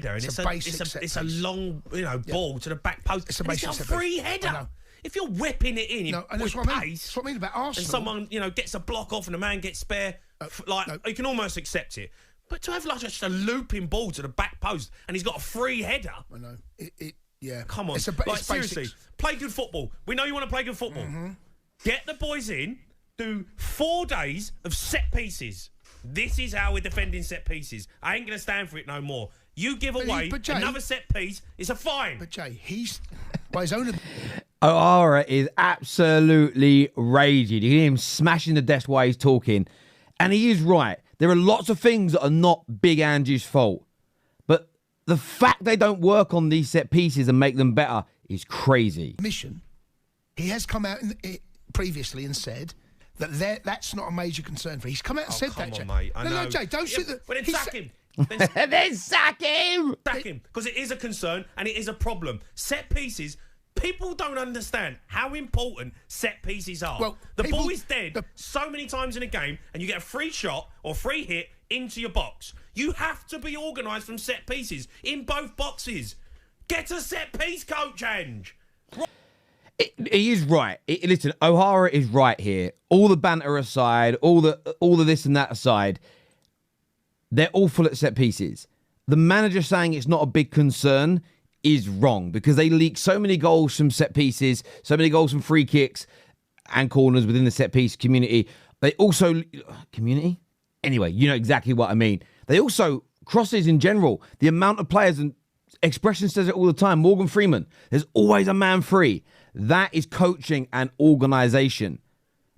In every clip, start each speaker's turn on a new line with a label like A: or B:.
A: header, and it's a long ball to the back post.
B: It's a basic
A: set free header. If you're whipping it in,
B: and that's what I mean. That's what I mean about Arsenal.
A: And someone gets a block off, and a man gets spare, you can almost accept it. But to have just a looping ball to the back post, and he's got a free header.
B: I know. Yeah.
A: Come on. Seriously, play good football. We know you want to play good football. Mm-hmm. Get the boys in. Do 4 days of set pieces. This is how we're defending set pieces. I ain't going to stand for it no more. You give away another set piece, it's a fine.
B: But Jay, he's by his own.
C: O'Hara is absolutely raging. You hear him smashing the desk while he's talking. And he is right. There are lots of things that are not Big Ange's fault. But the fact they don't work on these set pieces and make them better is crazy.
B: Mission. He has come out previously and said that's not a major concern for him. He's come out and said that, Jay.
A: Mate, I know.
B: No, Jay, don't shoot the...
A: Well, then sack him.
C: Then sack him!
A: Sack him, because it is a concern and it is a problem. Set pieces, people don't understand how important set pieces are.
B: Well,
A: the ball is dead so many times in a game, and you get a free shot or free hit into your box. You have to be organised from set pieces in both boxes. Get a set piece, Coach Ange.
C: He is right. Listen, O'Hara is right here. All the banter aside, all the this and that aside, they're awful at set pieces. The manager saying it's not a big concern is wrong because they leak so many goals from set pieces, so many goals from free kicks and corners within the set piece community. They also... Community? Anyway, you know exactly what I mean. They also... Crosses in general. The amount of players, and Expression says it all the time, Morgan Freeman, there's always a man free. That is coaching and organisation.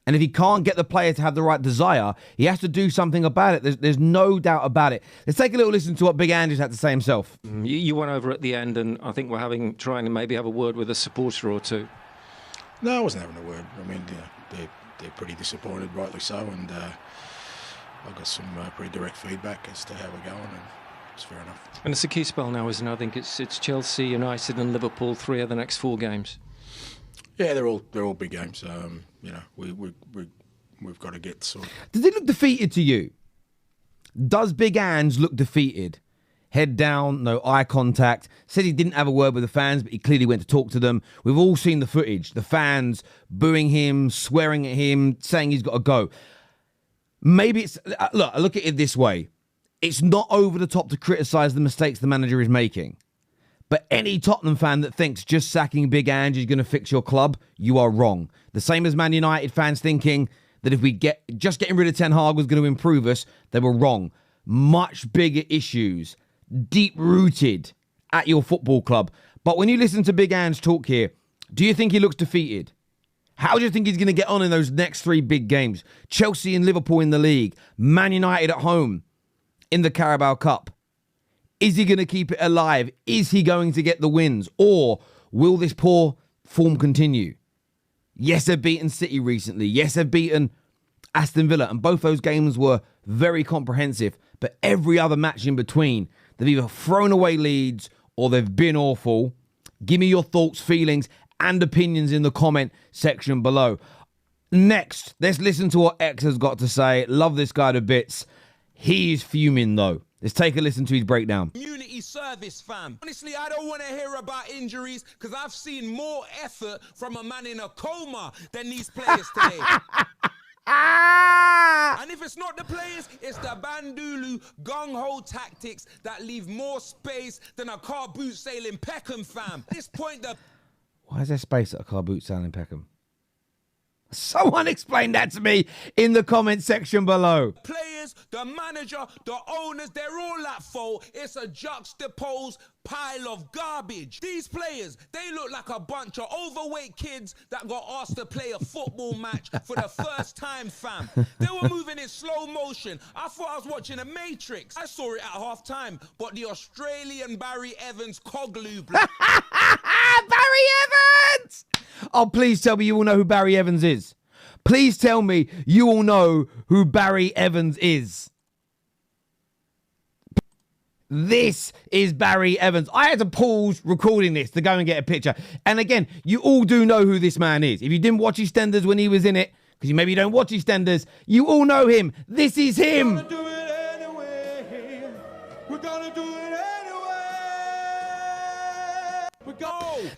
C: And if he can't get the player to have the right desire, he has to do something about it. There's no doubt about it. Let's take a little listen to what Big Ange had to say himself.
D: You went over at the end, and I think we're trying to maybe have a word with a supporter or two.
E: No, I wasn't having a word. I mean, they're pretty disappointed, rightly so, and I got some pretty direct feedback as to how we're going, and it's fair enough.
D: And it's a key spell now, isn't it? I think it's Chelsea, United, and Liverpool, 3 of the next 4 games.
E: Yeah, they're all big games. We've got to get sort of...
C: Does it look defeated to you? Does Big Ange look defeated? Head down, no eye contact. Said he didn't have a word with the fans, but he clearly went to talk to them. We've all seen the footage. The fans booing him, swearing at him, saying he's got to go. Maybe it's... Look at it this way. It's not over the top to criticise the mistakes the manager is making. But any Tottenham fan that thinks just sacking Big Ange is going to fix your club, you are wrong. The same as Man United fans thinking that if we getting rid of Ten Hag was going to improve us, they were wrong. Much bigger issues, deep-rooted at your football club. But when you listen to Big Ange talk here, do you think he looks defeated? How do you think he's going to get on in those next 3 big games? Chelsea and Liverpool in the league, Man United at home in the Carabao Cup. Is he going to keep it alive? Is he going to get the wins? Or will this poor form continue? Yes, they've beaten City recently. Yes, they've beaten Aston Villa. And both those games were very comprehensive. But every other match in between, they've either thrown away leads or they've been awful. Give me your thoughts, feelings, and opinions in the comment section below. Next, let's listen to what X has got to say. Love this guy to bits. He is fuming, though. Let's take a listen to his breakdown.
F: Community service, fam. Honestly, I don't want to hear about injuries because I've seen more effort from a man in a coma than these players today. And if it's not the players, it's the Bandulu gung-ho tactics that leave more space than a car boot sailing Peckham, fam. At this point,
C: Why is there space at a car boot sailing Peckham? Someone explain that to me in the comment section below.
F: Players, the manager, the owners, they're all at fault. It's a juxtaposed pile of garbage. These players, they look like a bunch of overweight kids that got asked to play a football match for the first time, fam. They were moving in slow motion. I thought I was watching a Matrix. I saw it at half time, but the Australian Barry Evans Coglu...
C: Barry Evans! Oh, please tell me you all know who Barry Evans is. Please tell me you all know who Barry Evans is. This is Barry Evans. I had to pause recording this to go and get a picture. And again, you all do know who this man is. If you didn't watch EastEnders when he was in it, because you maybe don't watch EastEnders, you all know him. This is him.
G: We're gonna do it anyway. We're gonna do it anyway.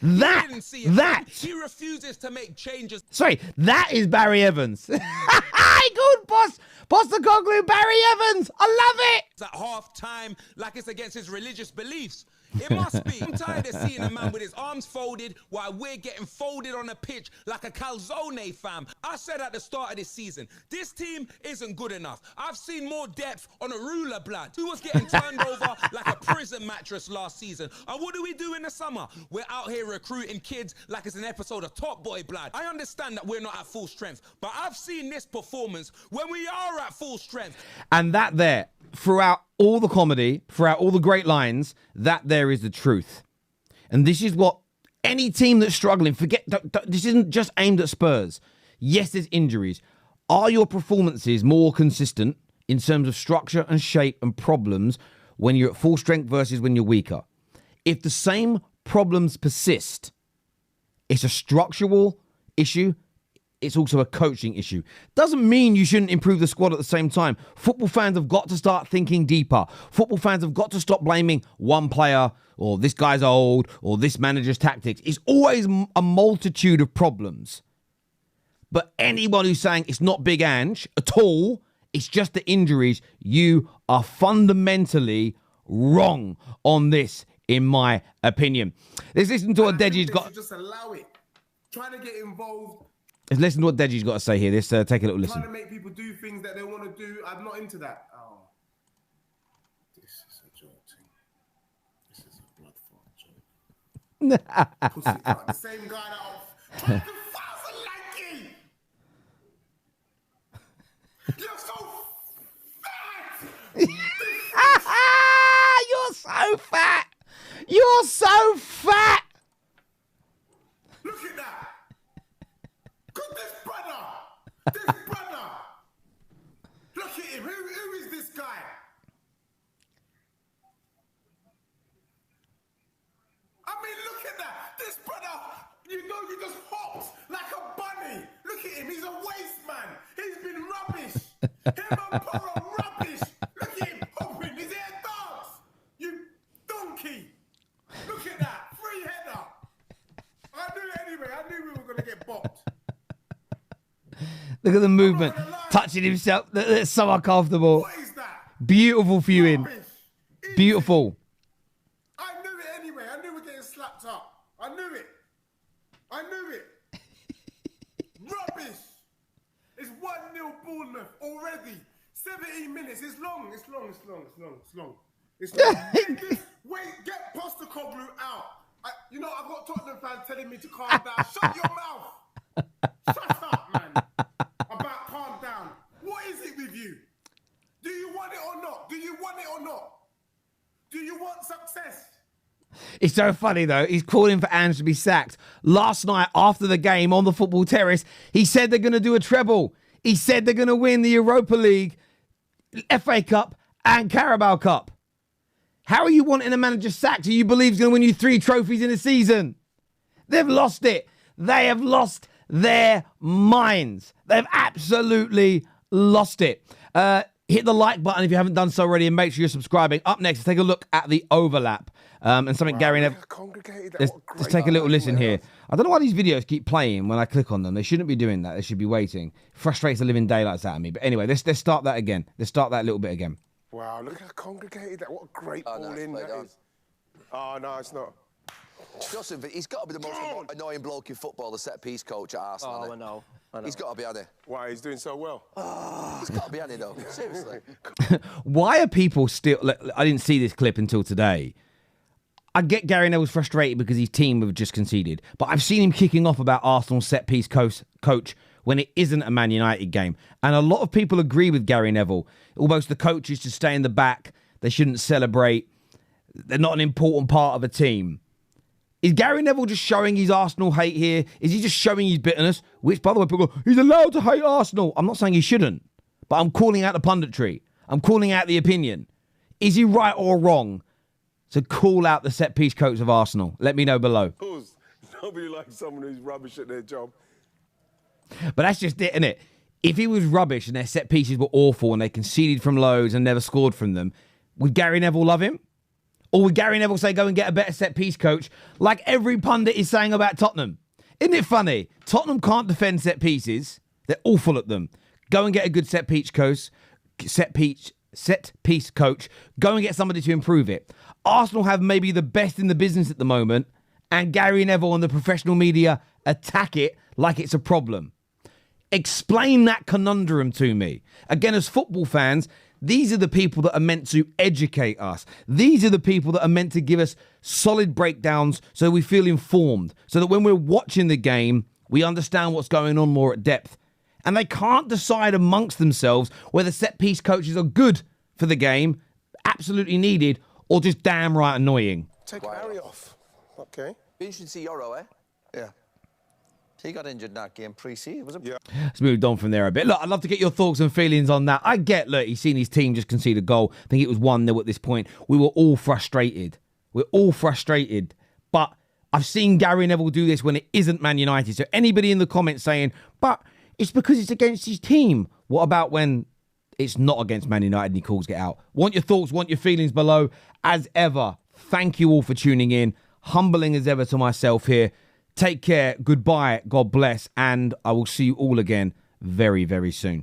F: He didn't see it. He refuses to make changes.
C: Sorry, that is Barry Evans. Good boss. Postecoglou, Barry Evans. I love it.
F: It's at half time, like it's against his religious beliefs. It must be. I'm tired of seeing a man with his arms folded while we're getting folded on a pitch like a calzone, fam. I said at the start of this season, this team isn't good enough. I've seen more depth on a ruler, blood. Who was getting turned over like a prison mattress last season? And what do we do in the summer? We're out here recruiting kids like it's an episode of Top Boy, blood. I understand that we're not at full strength, but I've seen this performance when we are at full strength.
C: And that there, throughout all the comedy, throughout all the great lines, that there is the truth. And this is what any team that's struggling, this isn't just aimed at Spurs. Yes, there's injuries. Are your performances more consistent in terms of structure and shape and problems when you're at full strength versus when you're weaker? If the same problems persist, it's a structural issue. It's also a coaching issue. Doesn't mean you shouldn't improve the squad at the same time. Football fans have got to start thinking deeper. Football fans have got to stop blaming one player or this guy's old or this manager's tactics. It's always a multitude of problems. But anyone who's saying it's not Big Ange at all, it's just the injuries, you are fundamentally wrong on this, in my opinion. Let's listen to what Deji's got.
G: Just allow it. Trying to get involved.
C: Let's listen to what Deji's got to say here. Let's take a little listen.
G: Trying to make people do things that they want to do. I'm not into that. Oh, this is a joke team. This is a blood fart joke. Pussy, the same guy that trying to fast and lanky. You're so fat.
C: You're so fat. You're so fat.
G: Look at that. This brother, look at him. Who is this guy? I mean, look at that. This brother, he just hops like a bunny. Look at him. He's a waste man. He's been rubbish. Him and Poro rubbish. Look at him hopping. His hair dance. You donkey. Look at that. Free header. I knew it anyway. I knew we were going to get bopped.
C: Look at the movement, touching himself. That's so uncomfortable.
G: What is that?
C: Beautiful viewing. Beautiful.
G: I knew it anyway. I knew we're getting slapped up. I knew it. Rubbish. It's 1-0 Bournemouth already. 17 minutes. It's long. Get Postecoglou out. I've got Tottenham fans telling me to calm down. Shut your mouth. Shut up, man. About calm down. What is it with you? Do you want it or not? Do you want success?
C: It's so funny, though. He's calling for Ange to be sacked. Last night, after the game on the Football Terrace, he said they're going to do a treble. He said they're going to win the Europa League, FA Cup, and Carabao Cup. How are you wanting a manager sacked who you believe is going to win you 3 trophies in a season? They've lost it. They have lost their minds. They've absolutely lost it. Hit the like button if you haven't done so already and make sure you're subscribing. Up next, let's take a look at the overlap and something Gary Neville. Let's take a little listen here. I don't know why these videos keep playing when I click on them. They shouldn't be doing that. They should be waiting. Frustrates the living daylights out of me. But anyway, let's start that again. Let's start that little bit again.
G: Wow, look how congregated that. What a great ball in that is. Oh, no, it's not.
H: Justin, he's got to be the most annoying bloke in football, the set-piece coach at Arsenal.
D: Oh, I know.
H: He's got to be on it.
G: Why, he's doing so well?
H: He's got to be on it, though. Seriously.
C: Why are people still... I didn't see this clip until today. I get Gary Neville's frustrated because his team have just conceded, but I've seen him kicking off about Arsenal's set-piece coach when it isn't a Man United game. And a lot of people agree with Gary Neville. Almost the coaches should stay in the back. They shouldn't celebrate. They're not an important part of a team. Is Gary Neville just showing his Arsenal hate here? Is he just showing his bitterness? Which, by the way, people go, he's allowed to hate Arsenal. I'm not saying he shouldn't, but I'm calling out the punditry. I'm calling out the opinion. Is he right or wrong to call out the set-piece coach of Arsenal? Let me know below.
G: Nobody likes someone who's rubbish at their job.
C: But that's just it, isn't it? If he was rubbish and their set pieces were awful and they conceded from loads and never scored from them, would Gary Neville love him? Or would Gary Neville say, go and get a better set-piece coach, like every pundit is saying about Tottenham? Isn't it funny? Tottenham can't defend set-pieces. They're awful at them. Go and get a good set-piece coach. Set-piece coach. Go and get somebody to improve it. Arsenal have maybe the best in the business at the moment, and Gary Neville and the professional media attack it like it's a problem. Explain that conundrum to me. Again, as football fans, these are the people that are meant to educate us. These are the people that are meant to give us solid breakdowns so we feel informed, so that when we're watching the game, we understand what's going on more at depth. And they can't decide amongst themselves whether set-piece coaches are good for the game, absolutely needed, or just damn right annoying.
G: Take Harry off. Okay.
H: Be interesting to see Euro, eh? Yeah. He got injured in that game pre-season, was it?
G: Yeah.
C: Let's move on from there a bit. Look, I'd love to get your thoughts and feelings on that. I get, look, he's seen his team just concede a goal. I think it was 1-0 at this point. We were all frustrated. We're all frustrated. But I've seen Gary Neville do this when it isn't Man United. So anybody in the comments saying, but it's because it's against his team. What about when it's not against Man United and he calls it out? Want your thoughts, want your feelings below. As ever, thank you all for tuning in. Humbling as ever to myself here. Take care. Goodbye. God bless. And I will see you all again very, very soon.